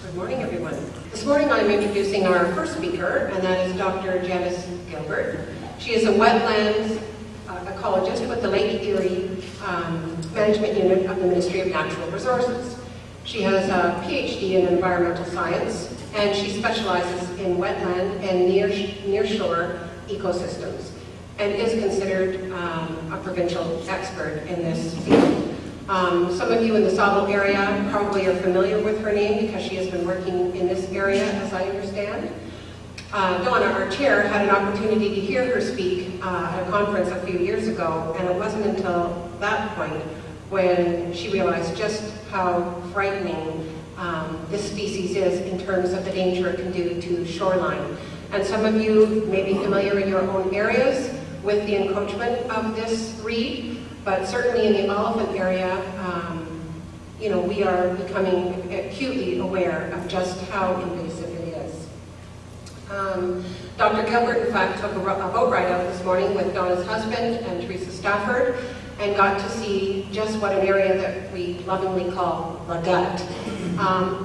Good morning, everyone. This morning I'm introducing our first speaker, and that is Dr. Janice Gilbert. She is a wetlands ecologist with the Lake Erie Management Unit of the Ministry of Natural Resources. She has a PhD in environmental science, and she specializes in wetland and nearshore ecosystems, and is considered a provincial expert in this field. Some of you in the Sauble area probably are familiar with her name because she has been working in this area, as I understand. Donna, our chair, had an opportunity to hear her speak at a conference a few years ago, and it wasn't until that point when she realized just how frightening this species is in terms of the danger it can do to shoreline. And some of you may be familiar in your own areas with the encroachment of this reed, but certainly in the elephant area, we are becoming acutely aware of just how invasive it is. Dr. Gilbert, in fact, took a boat ride out this morning with Donna's husband and Teresa Stafford, and got to see just what an area that we lovingly call the gut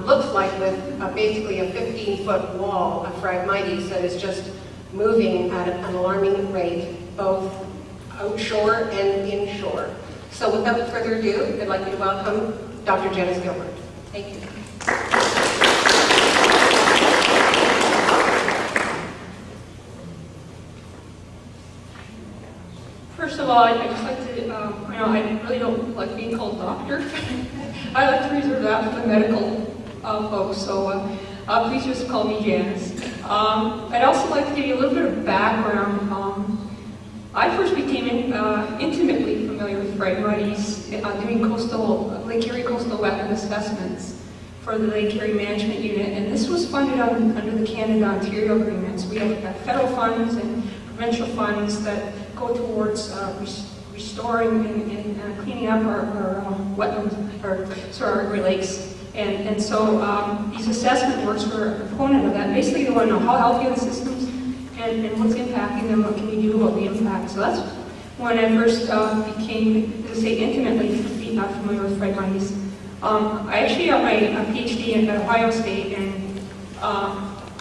looks like, with basically a 15-foot wall of Phragmites that is just moving at an alarming rate, both outshore and inshore. So without further ado, I'd like to welcome Dr. Janice Gilbert. Thank you. First of all, I'd just like to, I really don't like being called doctor. I like to reserve that for the medical folks, so please just call me Janice. I'd also like to give you a little bit of background. I first became intimately familiar with Phragmites doing Lake Erie coastal wetland assessments for the Lake Erie Management Unit, and this was funded under the Canada-Ontario agreements. We have federal funds and provincial funds that go towards restoring and cleaning up our wetlands, our Great Lakes. And so these assessment works were a component of that. Basically, they want to know how healthy are the systems and what's impacting them, what can we do about the impact. So that's when I first became, to say, intimately familiar with Phragmites. I actually got my PhD at Ohio State, and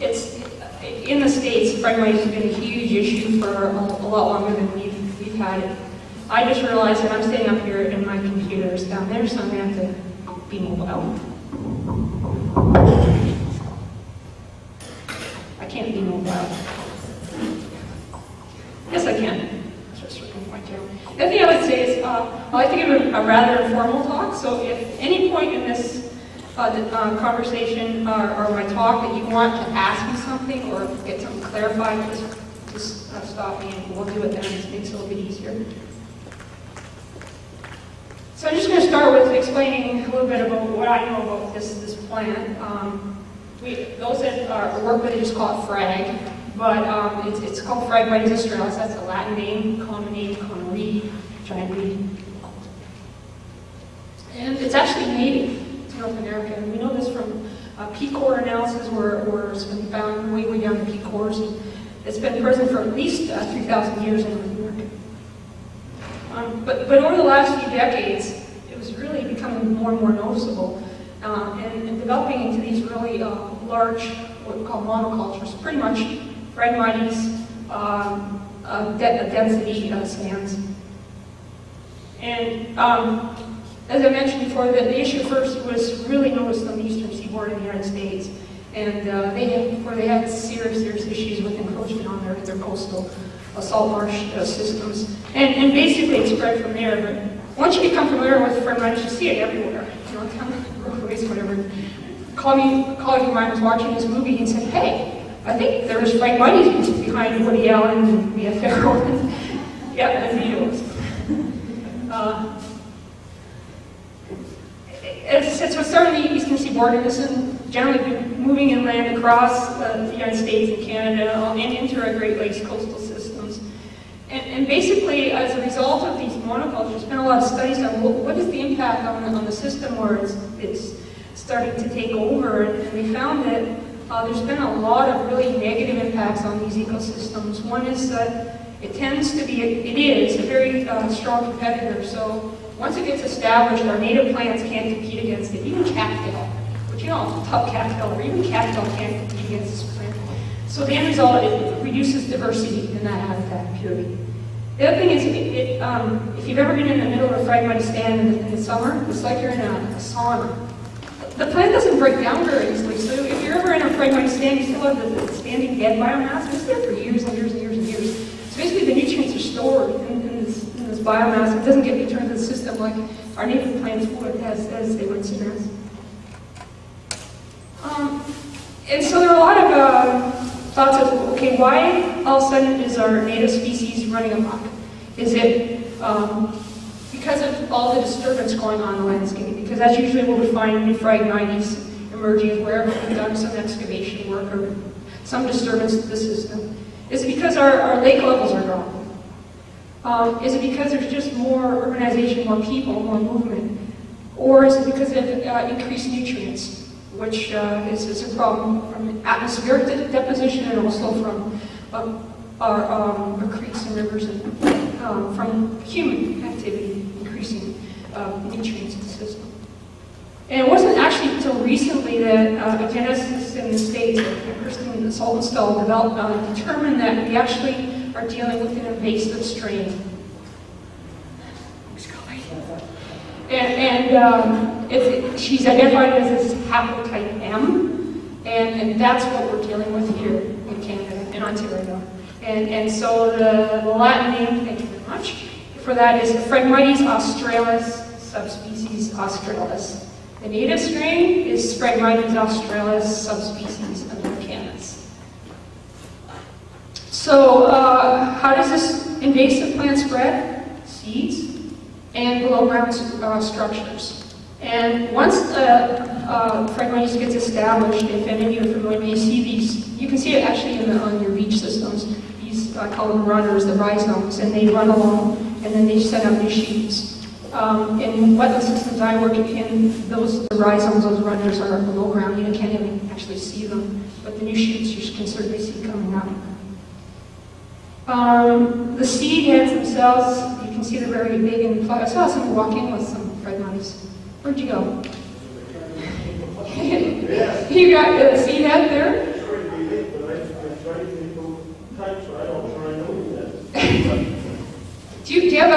it's in the States, Phragmites has been a huge issue for a lot longer than we've had it. I just realized that I'm staying up here and my computer is down there, so I'm going to have to be mobile. I can't be mobile. Yes, I can. That's just my point here. The other thing I would say is I like to give a rather informal talk, so if any point in this conversation or my talk that you want to ask me something or get something clarified, just stop me and we'll do it then. It makes it a little bit easier. So I'm just going to start with explaining a little bit about what I know about this plant. Those that work with it just call it frag, but it's called Phragmites Australis. That's a Latin name, common name, common reed, giant reed. And it's actually native to North America, and we know this from peat core analysis where it's been found way down the peat cores, and it's been present for at least 3,000 years in North America. But over the last few decades, it was really becoming more and more noticeable and developing into these really large, what we call monocultures, pretty much Phragmites density stands. And as I mentioned before, the issue first was really noticed on the eastern seaboard in the United States, and they had serious issues with encroachment on their coastal salt marsh systems, and basically it spread from there. But once you become familiar with Phragmites, you see it everywhere. Roadways, whatever. A colleague of mine was watching this movie and said, "Hey, I think there's Phragmites behind Woody Allen and Mia Farrow." Yeah, and Beatles. As I said, so it started in the eastern seaboard, and this has generally been moving inland across the United States and Canada and into our Great Lakes coastal systems. And basically, as a result of these monocultures, there's been a lot of studies on what is the impact on the system where it's starting to take over, and they found that there's been a lot of really negative impacts on these ecosystems. One is that it is a very strong competitor. So once it gets established, our native plants can't compete against it. Even cattail, which you know, tough cattail, or even cattail can't compete against this plant. So the end result, it reduces diversity in that habitat purely. The other thing is, if you've ever been in the middle of a Phragmites stand in the summer, it's like you're in a sauna. The plant doesn't break down very easily, so if you're ever in a Phragmites stand, you still have the standing dead biomass, and it's there for years and years and years and years. So basically the nutrients are stored in this biomass. It doesn't get returned to the system like our native plants would as they rinse and rinse. And so there are a lot of thoughts of, okay, why all of a sudden is our native species running amok? Is it because of all the disturbance going on in the landscape? Because that's usually where we find new Phragmites emerging, wherever we've done some excavation work or some disturbance to the system. Is it because our lake levels are dropping? Is it because there's just more urbanization, more people, more movement? Or is it because of increased nutrients, which is a problem from atmospheric deposition and also from our creeks and rivers and from human activity increasing nutrients in the system? And it wasn't actually until recently that a geneticist in the States, Kristen Saltonstall, determined that we actually are dealing with an invasive strain. And she's identified as this haplotype M, and that's what we're dealing with here in Canada, in Ontario. And so the Latin name, thank you very much, for that is Phragmites Australis, subspecies Australis. The native strain is Phragmites Australis, subspecies Americanus. So how does this invasive plant spread? Seeds and below ground structures. And once Phragmites gets established, if any of you are familiar, you see these, you can see it actually on your beach systems. These, I call them runners, the rhizomes, and they run along, and then they send out new shoots. In wetland systems I work in, those rhizomes, those runners are below ground. You can't even actually see them, but the new shoots you can certainly see coming out. The seed heads themselves, you can see they're very big and flat. I saw someone walking with some Phragmites. Where'd you go? You got the seed head there? Do you have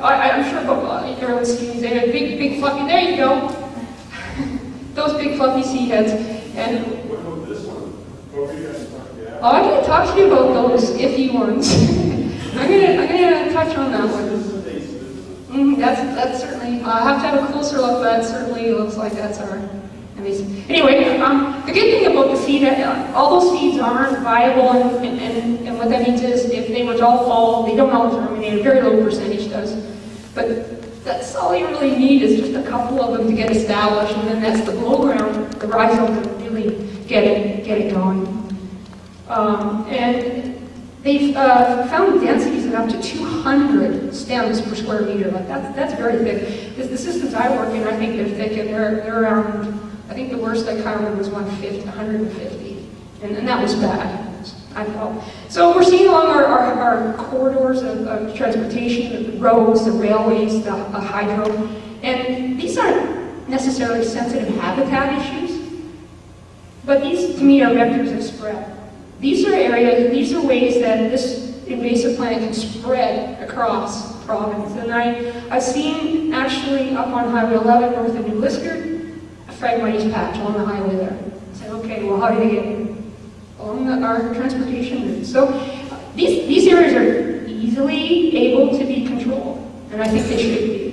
I'm sure everyone's seen these, they have big fluffy, there you go. Those big fluffy seed heads. And I can talk to you about those iffy ones. I'm gonna touch on that one. That's certainly, I'll have to have a closer look, but that certainly looks like that's our amazing. Anyway, the good thing about the seed, all those seeds aren't viable, and what that means is if they were to all fall, they don't all germinate, a very low percentage does. But that's all you really need is just a couple of them to get established, and then that's the below ground, the rhizomes that really get it going. And they've found densities of up to 200 stems per square meter. Like that's very thick. The systems I work in, I think they're thick, and they're around, I think the worst I counted was 150, and that was bad, I felt. So we're seeing along our corridors of transportation, the roads, the railways, the hydro, and these aren't necessarily sensitive habitat issues, but these to me are vectors of spread. These are areas, these are ways that this invasive plant can spread across the province. And I've seen actually up on Highway 11 north of New Liskeard, a Phragmites patch on the highway there. I said, okay, well how do they get here? Along our transportation routes. So these areas are easily able to be controlled, and I think they should be.